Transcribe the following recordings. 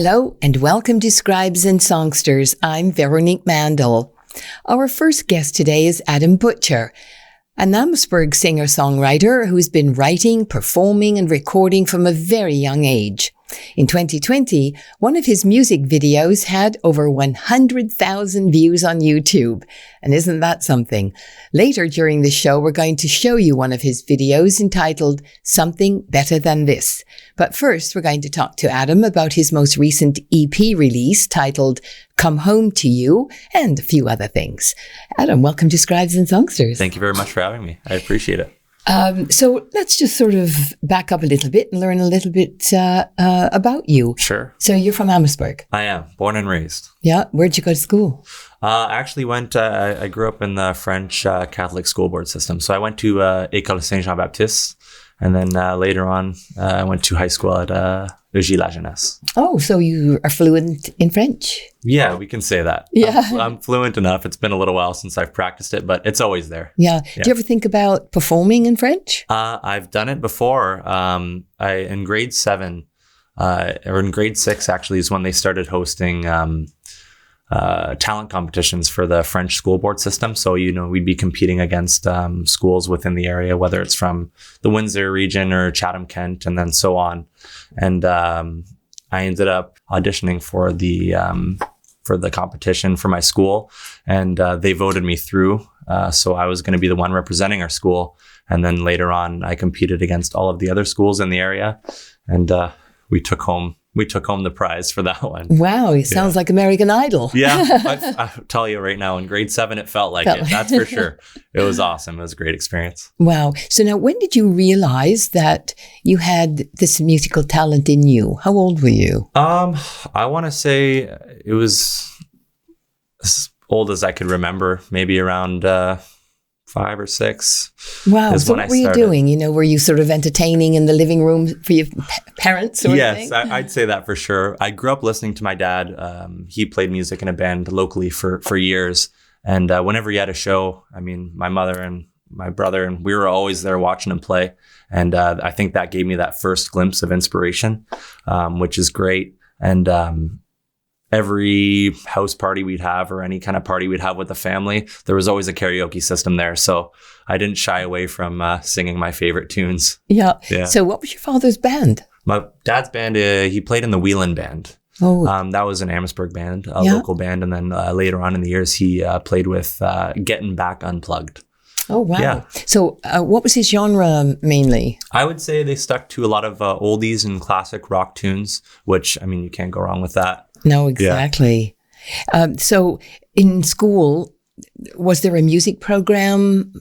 Hello and welcome to Scribes and Songsters. I'm Veronique Mandel. Our first guest today is Adam Butcher, an Amherstburg singer-songwriter who's been writing, performing and recording from a very young age. In 2020, one of his music videos had over 100,000 views on YouTube. And isn't that something? Later during the show, we're going to show you one of his videos entitled Something Better Than This. But first, we're going to talk to Adam about his most recent EP release titled Come Home to You and a few other things. Adam, welcome to Scribes and Songsters. Thank you very much for having me. I appreciate it. So let's just sort of back up a little bit and learn a little bit about you. Sure. So you're from Amherstburg? I am, born and raised. Yeah. Where'd you go to school? I actually I grew up in the French Catholic school board system. So I went to École Saint-Jean-Baptiste. And then later on, I went to high school at EJ La Jeunesse. Oh, so you are fluent in French? Yeah, we can say that. Yeah. I'm fluent enough. It's been a little while since I've practiced it, but it's always there. Yeah. Do you ever think about performing in French? I've done it before. In grade 7, or in grade 6, actually, is when they started hosting talent competitions for the French school board system. So, we'd be competing against schools within the area, whether it's from the Windsor region or Chatham-Kent and then so on. And I ended up auditioning for the competition for my school, and they voted me through. So I was going to be the one representing our school. And then later on, I competed against all of the other schools in the area, and we took home the prize for that one. Wow, it sounds like American Idol. Yeah, I'll tell you right now, in grade 7, it felt like it. That's for sure. It was awesome. It was a great experience. Wow. So now, when did you realize that you had this musical talent in you? How old were you? I want to say it was as old as I could remember, maybe around 5 or 6. Wow. So what were you doing? Were you sort of entertaining in the living room for your parents? Yes, I'd say that for sure. I grew up listening to my dad. He played music in a band locally for years. And whenever he had a show, my mother and my brother, and we were always there watching him play. And I think that gave me that first glimpse of inspiration, which is great. And every house party we'd have or any kind of party we'd have with the family, there was always a karaoke system there. So I didn't shy away from singing my favorite tunes. Yeah. So what was your father's band? My dad's band, he played in the Whelan Band. Oh. That was an Amherstburg band, a local band. And then later on in the years, he played with Getting Back Unplugged. Oh, wow. Yeah. So what was his genre mainly? I would say they stuck to a lot of oldies and classic rock tunes, which, you can't go wrong with that. No, exactly. Yeah. So in school, was there a music program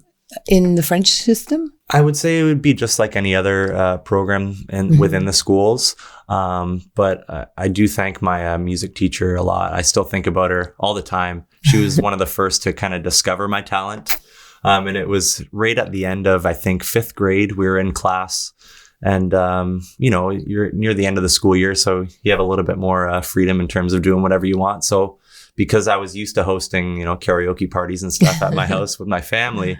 in the French system? I would say it would be just like any other program within the schools. But I do thank my music teacher a lot. I still think about her all the time. She was one of the first to kind of discover my talent. And it was right at the end of, I think, 5th grade. We were in class. And, you're near the end of the school year, so you have a little bit more freedom in terms of doing whatever you want. So because I was used to hosting, karaoke parties and stuff at my house with my family,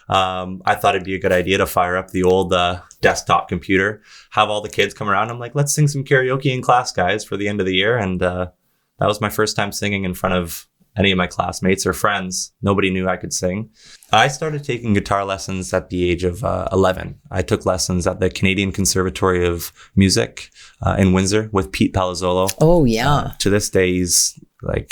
I thought it'd be a good idea to fire up the old desktop computer, have all the kids come around. I'm like, let's sing some karaoke in class, guys, for the end of the year. And that was my first time singing in front of any of my classmates or friends. Nobody knew I could sing. I started taking guitar lessons at the age of 11. I took lessons at the Canadian Conservatory of Music in Windsor with Pete Palazzolo. Oh, yeah. To this day, he's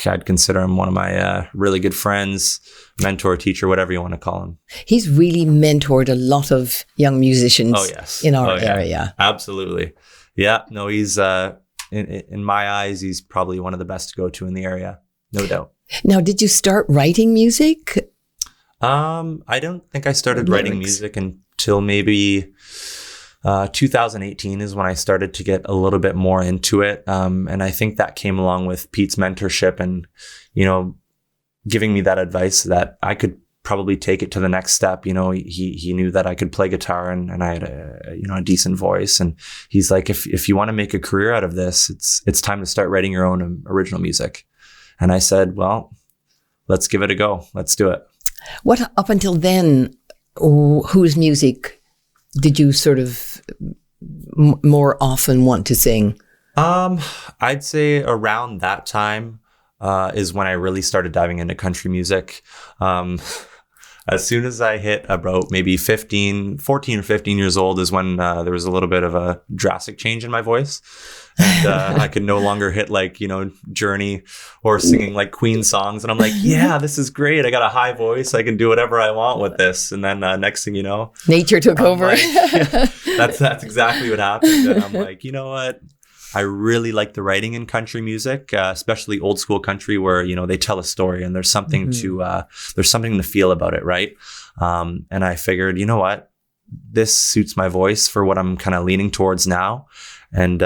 I'd consider him one of my really good friends, mentor, teacher, whatever you want to call him. He's really mentored a lot of young musicians in our area. Absolutely. Yeah. No, he's, in my eyes, he's probably one of the best to go to in the area. No doubt. Now, did you start writing music? I don't think I started writing music until maybe 2018 is when I started to get a little bit more into it. And I think that came along with Pete's mentorship and, giving me that advice that I could probably take it to the next step. He knew that I could play guitar and I had a decent voice. And he's like, if you want to make a career out of this, it's time to start writing your own original music. And I said, well, let's give it a go. Let's do it. What, up until then, whose music did you sort of more often want to sing? I'd say around that time is when I really started diving into country music. As soon as I hit about maybe 14 or 15 years old is when there was a little bit of a drastic change in my voice. And I could no longer hit like, Journey or singing like Queen songs. And I'm like, yeah, this is great. I got a high voice. I can do whatever I want with this. And then next thing you know, nature took over. Like, yeah, that's exactly what happened. And I'm like, you know what? I really like the writing in country music, especially old school country where, they tell a story and there's something there's something to feel about it. Right. And I figured, you know what, this suits my voice for what I'm kind of leaning towards now. And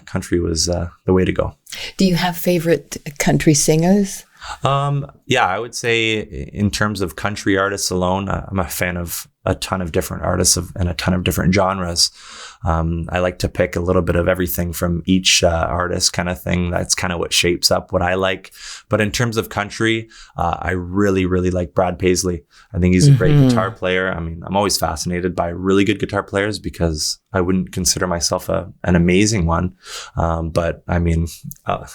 country was the way to go. Do you have favorite country singers? I would say in terms of country artists alone, I'm a fan of a ton of different artists and a ton of different genres. I like to pick a little bit of everything from each artist kind of thing. That's kind of what shapes up what I like. But in terms of country, I really, really like Brad Paisley. I think he's a great guitar player. I mean, I'm always fascinated by really good guitar players because I wouldn't consider myself an amazing one. But I mean,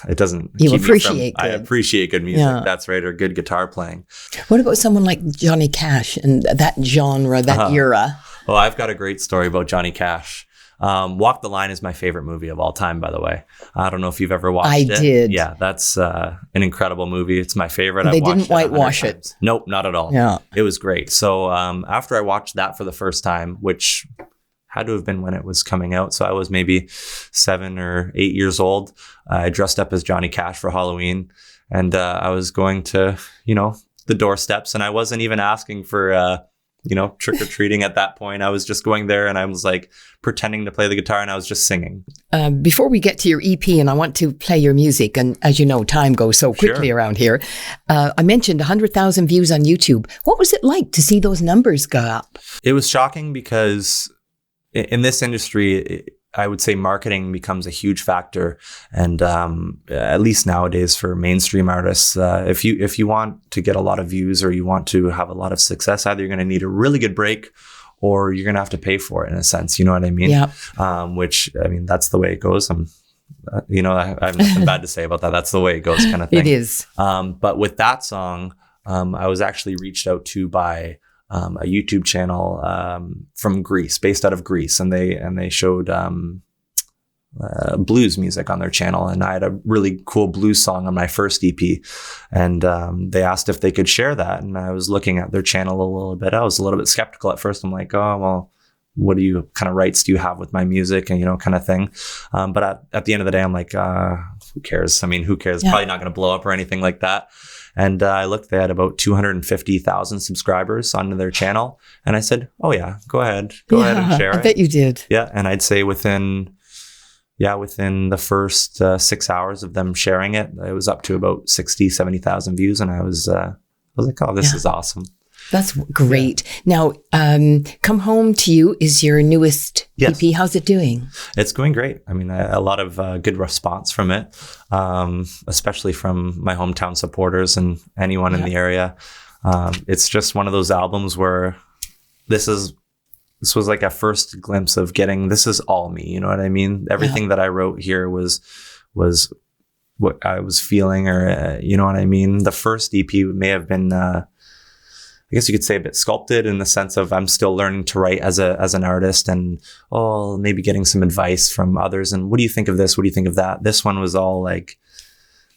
it doesn't you keep appreciate me from, good. I appreciate good music. Yeah. That's right. Or good guitar playing. What about someone like Johnny Cash and that genre, that era? Well, I've got a great story about Johnny Cash. Walk the Line is my favorite movie of all time, by the way. I don't know if you've ever watched it. I did. Yeah, that's an incredible movie. It's my favorite. They didn't whitewash it. Nope, not at all. Yeah. It was great. So after I watched that for the first time, which had to have been when it was coming out, so I was maybe 7 or 8 years old, I dressed up as Johnny Cash for Halloween, and I was going to, the doorsteps, and I wasn't even asking for trick-or-treating at that point. I was just going there and I was like pretending to play the guitar and I was just singing. Before we get to your EP, and I want to play your music, and as you know, time goes so quickly around here. I mentioned 100,000 views on YouTube. What was it like to see those numbers go up? It was shocking because in this industry, I would say marketing becomes a huge factor. And at least nowadays for mainstream artists, if you want to get a lot of views or you want to have a lot of success, either you're going to need a really good break or you're going to have to pay for it in a sense. You know what I mean? Yeah. Which, I mean, that's the way it goes. I have nothing bad to say about that. That's the way it goes kind of thing. It is. But with that song, I was actually reached out to by a YouTube channel from Greece, based out of Greece, and they showed blues music on their channel, and I had a really cool blues song on my first EP, and they asked if they could share that, and I was looking at their channel a little bit. I was a little bit skeptical at first. I'm like, oh well, what kind of rights do you have with my music, and kind of thing. But at the end of the day, I'm like, who cares? I mean, who cares? Yeah. Probably not going to blow up or anything like that. And I looked, they had about 250,000 subscribers onto their channel. And I said, oh yeah, go ahead and share it. I bet you did. Yeah. And I'd say within the first 6 hours of them sharing it, it was up to about 60, 70,000 views. And I was like, oh, this is awesome. That's great. Yeah. Now, Come Home to You is your newest EP. How's it doing? It's going great. I mean, a lot of good response from it, especially from my hometown supporters and anyone in the area. It's just one of those albums where this was like a first glimpse of getting, this is all me. You know what I mean? Everything that I wrote here was what I was feeling, or you know what I mean? The first EP may have been, I guess you could say a bit sculpted in the sense of I'm still learning to write as an artist, and maybe getting some advice from others. And what do you think of this? What do you think of that? This one was all like,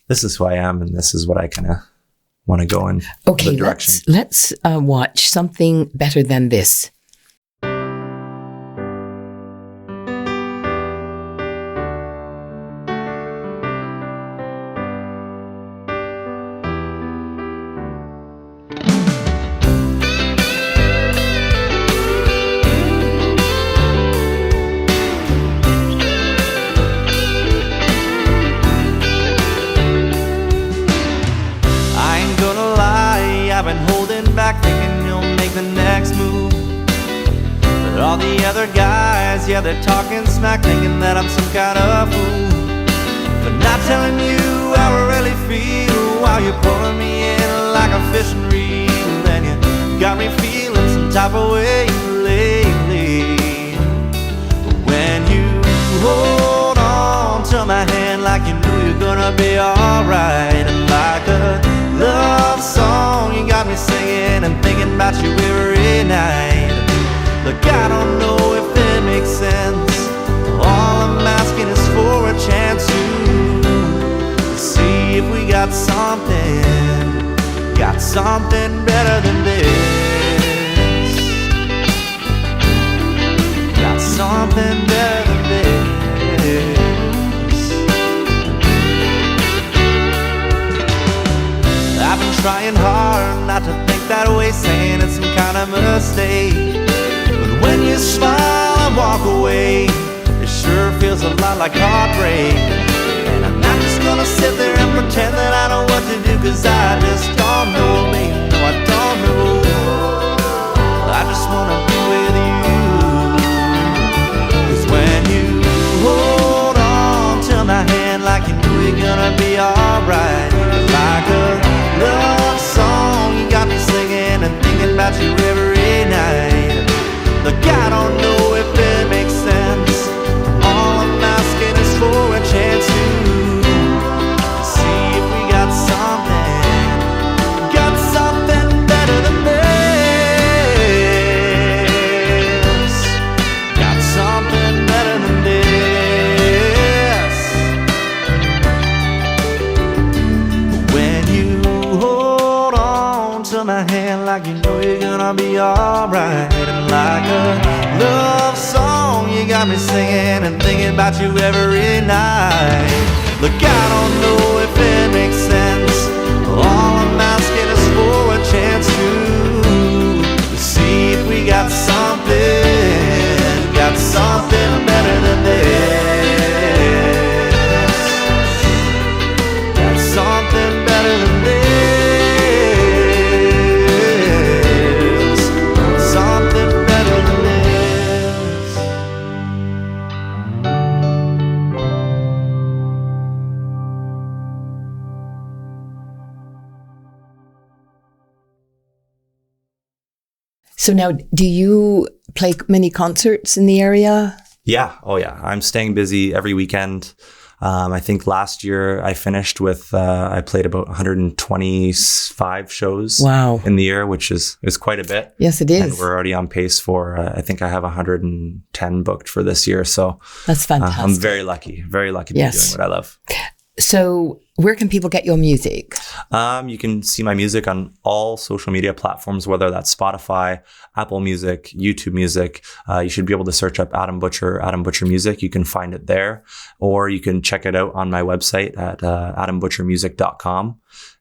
this is who I am, and this is what I kind of want to go in the direction. Let's watch Something Better Than This. All the other guys, they're talking smack, thinking that I'm some kind of fool, but not telling you how I really feel while you're pulling me in like a fishing reel. And you got me feeling some type of way lately. When you hold on to my about you every night. Look, I don't know if it makes sense. All I'm asking is for a chance to see if we got something better than this. Got something better than this. I've been trying hard not to think that way, saying it's some kind of mistake. But when you smile and walk away, it sure feels a lot like heartbreak. And I'm not just gonna sit there and pretend that I know what to do, 'cause I just don't know, babe. No, I don't know. I just wanna be with you. 'Cause when you hold on to my hand like you know you're gonna be alright, like a love song, you got me singing and thinking about you every night. Look, I don't know if it makes sense. All I'm asking is for a chance to see if we got something better than this. Got something better than this. When you hold on to my hand like you know you're gonna be alright, and like a love song you got me singing and thinking about you every night. Look, I don't know if it makes sense. All I'm asking is for a chance to see if we got something better than this. Got something better than this. Something better than this. So now, do you play many concerts in the area? Yeah. Oh, yeah. I'm staying busy every weekend. I think last year I finished with, I played about 125 shows Wow. in the year, which is quite a bit. Yes, it And is. we're already on pace for, I think I have 110 booked for this year. So That's fantastic. I'm very lucky to be Yes. doing what I love. So where can people get your music? You can see my music on all social media platforms, whether that's Spotify, Apple Music, YouTube Music. You should be able to search up Adam Butcher Music. You can find it there, or you can check it out on my website at adambutchermusic.com.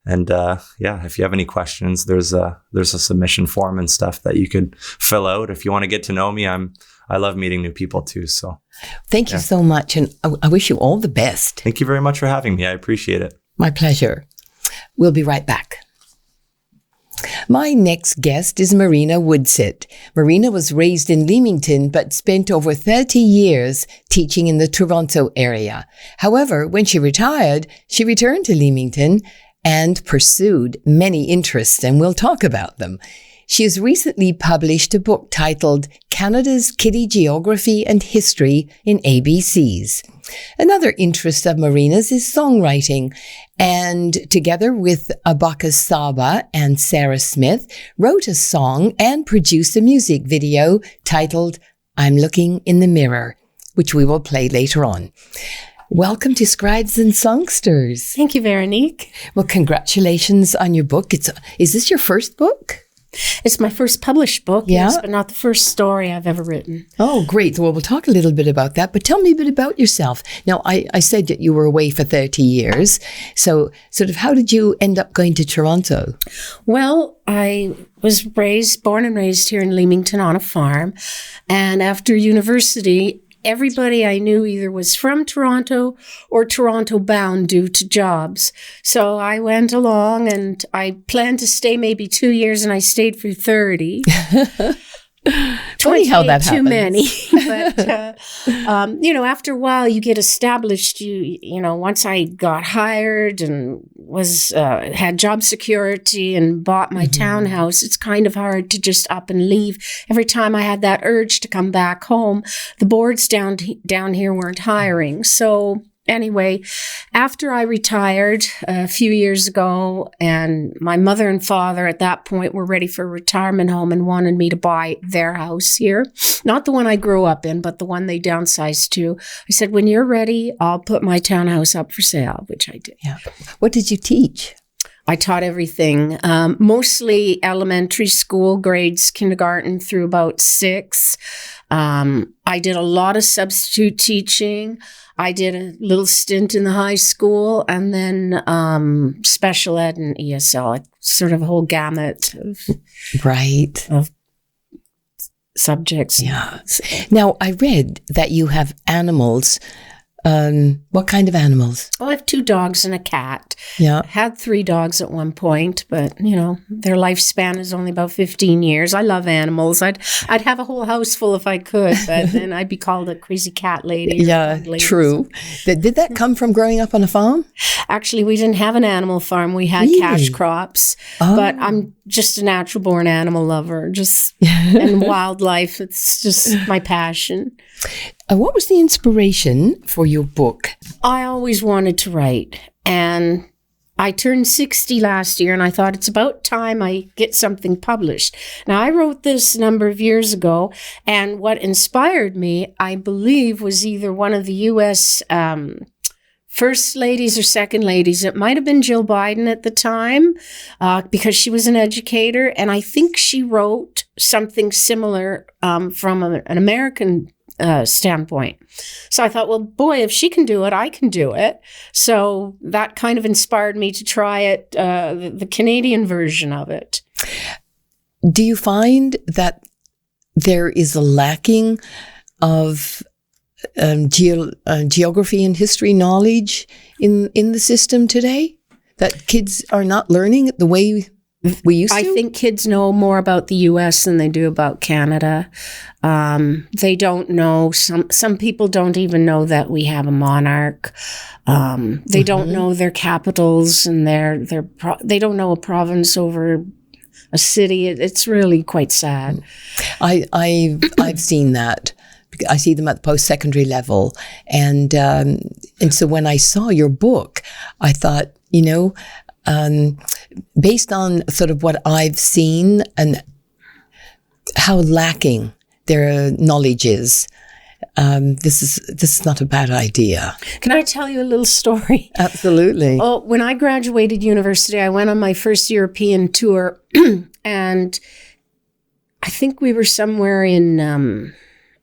And if you have any questions, there's a submission form and stuff that you could fill out. If you want to get to know me, I love meeting new people too. So Thank you so much. And I wish you all the best. thank you very much for having me. I appreciate it. My pleasure. We'll be right back. My next guest is Marena Woodsit. Marena was raised in Leamington, but spent over 30 years teaching in the Toronto area. However, when she retired, she returned to Leamington and pursued many interests, and we'll talk about them. She has recently published a book titled Canada's Kiddie Geography and History in ABCs. Another interest of Marena's is songwriting, and together with Bakhous Saba and Sarah Smith, wrote a song and produced a music video titled I'm Looking in the Mirror, which we will play later on. Welcome to Scribes and Songsters. Thank you, Veronique. Well, congratulations on your book. Is this your first book? It's my first published book, Yeah? yes, but not the first story I've ever written. Oh, great. Well, we'll talk a little bit about that, but tell me a bit about yourself. Now, I said that you were away for 30 years. So sort of how did you end up going to Toronto? Well, I was born and raised here in Leamington on a farm. And after university, everybody I knew either was from Toronto or Toronto bound due to jobs. So I went along and I planned to stay maybe 2 years and I stayed for 30. Funny how that Too happens. many. But, after a while you get established. Once I got hired and had job security and bought my townhouse, it's kind of hard to just up and leave. Every time I had that urge to come back home, the boards down here weren't hiring. So anyway, after I retired a few years ago, and my mother and father at that point were ready for a retirement home and wanted me to buy their house here. Not the one I grew up in, but the one they downsized to. I said, when you're ready, I'll put my townhouse up for sale, which I did. Yeah. What did you teach? I taught everything, mostly elementary school grades, kindergarten through about 6. I did a lot of substitute teaching. I did a little stint in the high school, and then special ed and ESL, sort of a whole gamut of subjects. Yeah. Now, I read that you have animals. What kind of animals? Well, I have 2 dogs and a cat. Yeah. Had 3 dogs at one point, but their lifespan is only about 15 years. I love animals. I'd have a whole house full if I could, but then I'd be called a crazy cat lady. Yeah, true. Did that come from growing up on a farm? Actually, we didn't have an animal farm. We had cash crops, but I'm just a natural born animal lover, and wildlife. It's just my passion. What was the inspiration for your book? I always wanted to write, and I turned 60 last year, and I thought it's about time I get something published. Now, I wrote this a number of years ago, and what inspired me, I believe, was either one of the U.S. First ladies or second ladies. It might have been Jill Biden at the time, because she was an educator, and I think she wrote something similar from an American standpoint. So I thought, well, boy, if she can do it, I can do it. So that kind of inspired me to try it, the Canadian version of it. Do you find that there is a lacking of geography and history knowledge in the system today? That kids are not learning it the way we used to? I think kids know more about the U.S. than they do about Canada. They don't know, some people don't even know that we have a monarch. They don't know their capitals, and they don't know a province over a city. It's really quite sad. I've seen that. I see them at the post-secondary level. And so when I saw your book, I thought, based on sort of what I've seen and how lacking their knowledge is, this is not a bad idea. Can I tell you a little story? Absolutely. Oh, when I graduated university, I went on my first European tour, and I think we were somewhere in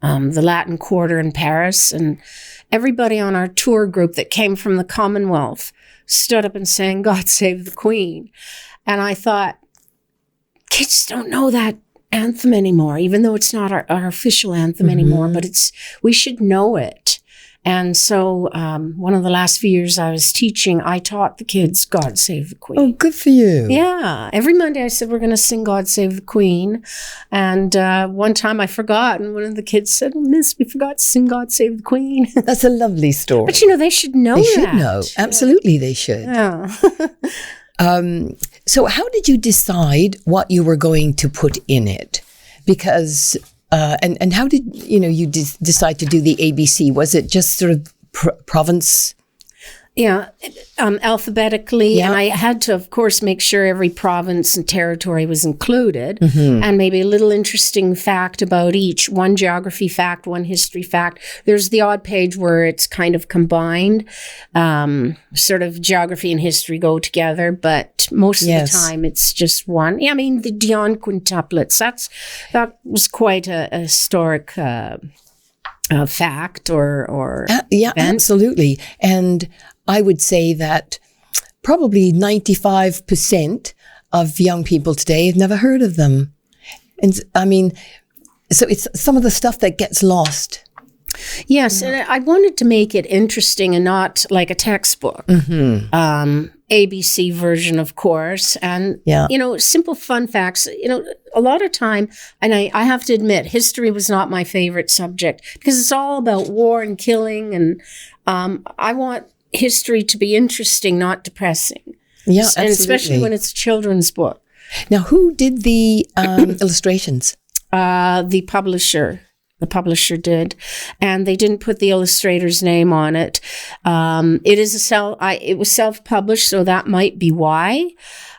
the Latin Quarter in Paris, and everybody on our tour group that came from the Commonwealth stood up and sang "God Save the Queen." And I thought, kids don't know that anthem anymore, even though it's not our official anthem anymore, but we should know it. And so one of the last few years I was teaching, I taught the kids "God Save the Queen." Oh, good for you. Yeah. Every Monday I said, we're going to sing "God Save the Queen." And one time I forgot, and one of the kids said, "Miss, we forgot to sing "God Save the Queen." That's a lovely story. But they should know They that. should know. Absolutely, they should. Yeah. So how did you decide what you were going to put in it? Because, and how did, you decide to do the ABC? Was it just sort of province? Yeah, alphabetically. Yeah. And I had to, of course, make sure every province and territory was included. And maybe a little interesting fact about each. One geography fact, one history fact. There's the odd page where it's kind of combined. Sort of geography and history go together, but most of the time it's just one. Yeah, I mean, the Dion quintuplets, that was quite a historic fact or yeah, event. Absolutely. And I would say that probably 95% of young people today have never heard of them. And I mean, so it's some of the stuff that gets lost. Yes, and I wanted to make it interesting and not like a textbook. ABC version, of course. And, simple fun facts. A lot of time, and I have to admit, history was not my favorite subject because it's all about war and killing. And I want history to be interesting, not depressing. Yeah, absolutely. And especially when it's a children's book. Now, who did the illustrations? The publisher. The publisher did, and they didn't put the illustrator's name on it. It was self-published, so that might be why.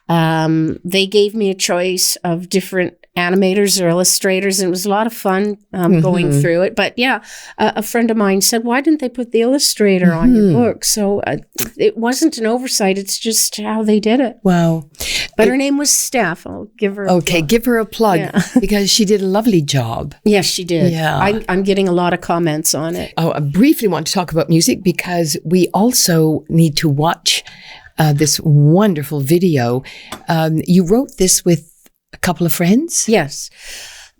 They gave me a choice of different animators or illustrators, and it was a lot of fun going through it. But yeah, a friend of mine said, why didn't they put the illustrator on your book? So it wasn't an oversight. It's just how they did it. Wow. But her name was Steph. I'll give her a plug. Give her a plug because she did a lovely job. Yes, she did. Yeah. I'm getting a lot of comments on it. Oh, I briefly want to talk about music because we also need to watch this wonderful video. You wrote this with a couple of friends? Yes.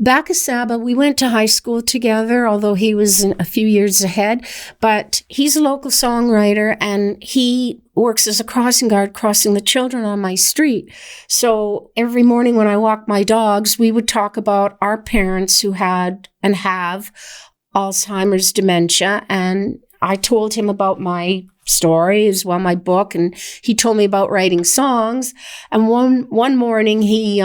Bakhous Saba, we went to high school together, although he was a few years ahead. But he's a local songwriter, and he works as a crossing guard, crossing the children on my street. So every morning when I walk my dogs, we would talk about our parents who had and have Alzheimer's dementia. And I told him about my story as well, my book, and he told me about writing songs. And one morning he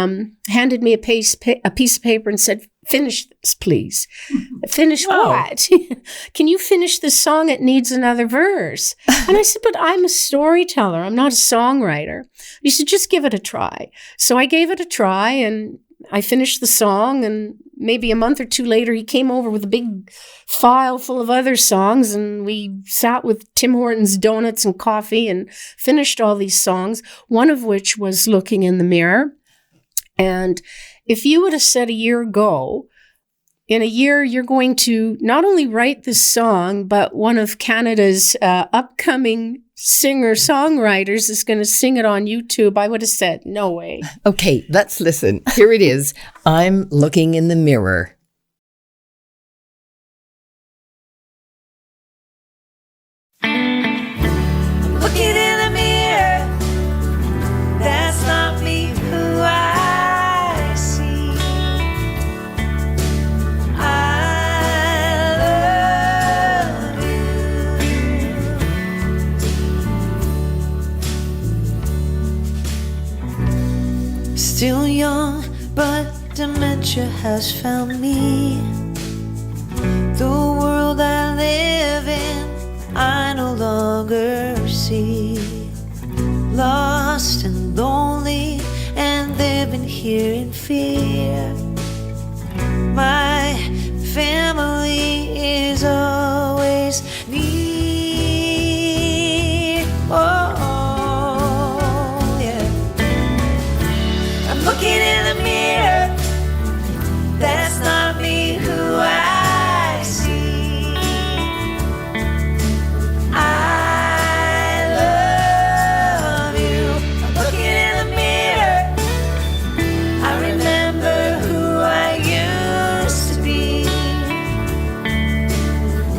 handed me a piece of paper and said, "Finish this, please." Finish what? Can you finish this song? It needs another verse. And I said, but I'm a storyteller. I'm not a songwriter. He said, just give it a try. So I gave it a try, and I finished the song, and maybe a month or two later, he came over with a big file full of other songs, and we sat with Tim Hortons donuts and coffee and finished all these songs, one of which was Looking in the Mirror. And if you would have said a year ago, in a year, you're going to not only write this song, but one of Canada's upcoming singer-songwriters is going to sing it on YouTube, I would have said, no way. Okay, let's listen. Here it is. I'm looking in the mirror. Looking in the mirror, that's not me who I see. I love you. Still young, but dementia has found me. The world I live in, I no longer see. Lost and lonely and living here in fear. My family is always near. Oh, yeah. I'm looking in the mirror. That's not me who I see. I love you. I'm looking in the mirror. I remember who I used to be.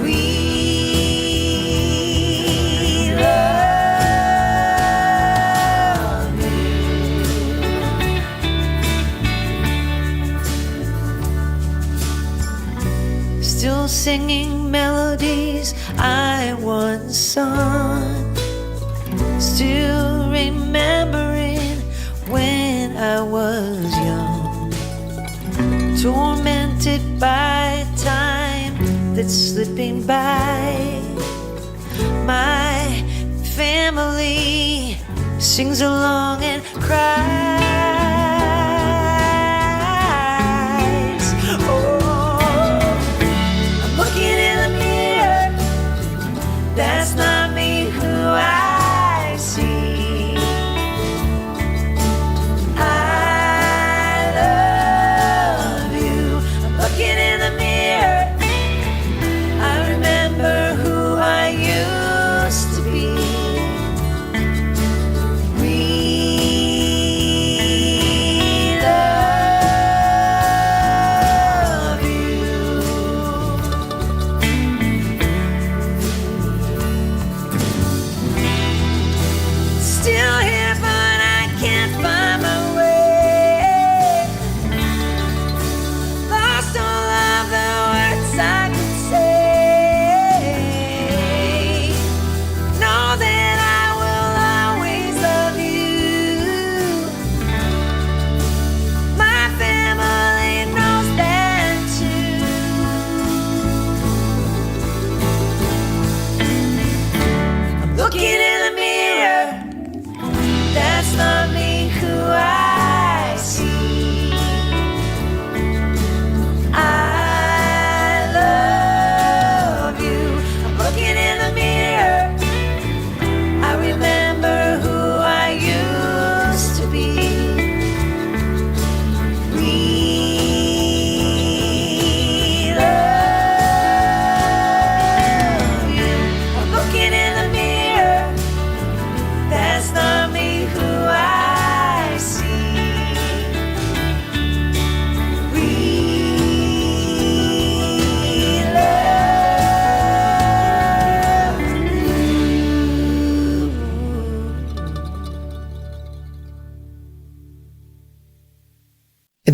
We love you. Still singing melodies I once sung, still remembering when I was young, tormented by time that's slipping by. My family sings along and cries. Oh, I'm looking in the mirror. That's not me who I see. I love you. I'm looking in the mirror. I remember who I used to be. We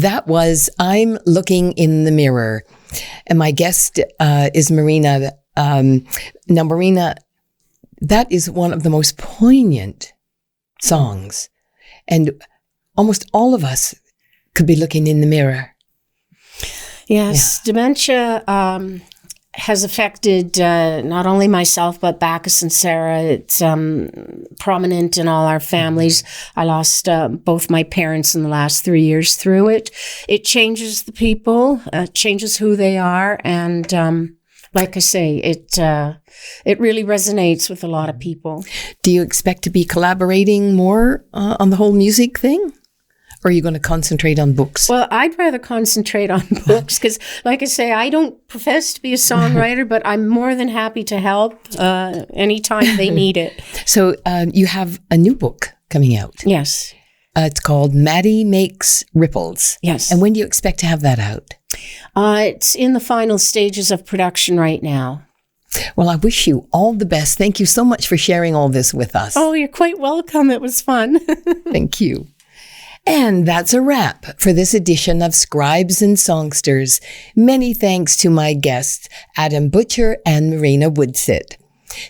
That was I'm Looking in the Mirror. And my guest is Marena. Now, Marena, that is one of the most poignant songs. And almost all of us could be looking in the mirror. Yes, dementia has affected not only myself, but Bakhous and Sarah. It's prominent in all our families. I lost both my parents in the last 3 years through it. It changes the people, changes who they are. And like I say, it really resonates with a lot of people. Do you expect to be collaborating more on the whole music thing? Or are you going to concentrate on books? Well, I'd rather concentrate on books because, like I say, I don't profess to be a songwriter, but I'm more than happy to help anytime they need it. So you have a new book coming out. Yes. It's called Maddie Makes Ripples. Yes. And when do you expect to have that out? It's in the final stages of production right now. Well, I wish you all the best. Thank you so much for sharing all this with us. Oh, you're quite welcome. It was fun. Thank you. And that's a wrap for this edition of Scribes and Songsters. Many thanks to my guests, Adam Butcher and Marena Woodsit.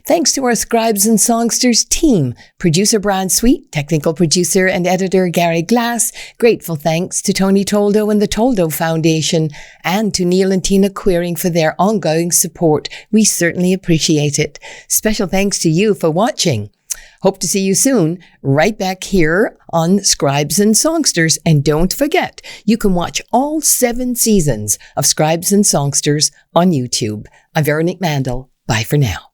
Thanks to our Scribes and Songsters team, producer Brian Sweet, technical producer and editor Gary Glass. Grateful thanks to Tony Toldo and the Toldo Foundation, and to Neil and Tina Queering for their ongoing support. We certainly appreciate it. Special thanks to you for watching. Hope to see you soon, right back here on Scribes and Songsters. And don't forget, you can watch all 7 seasons of Scribes and Songsters on YouTube. I'm Veronique Mandel. Bye for now.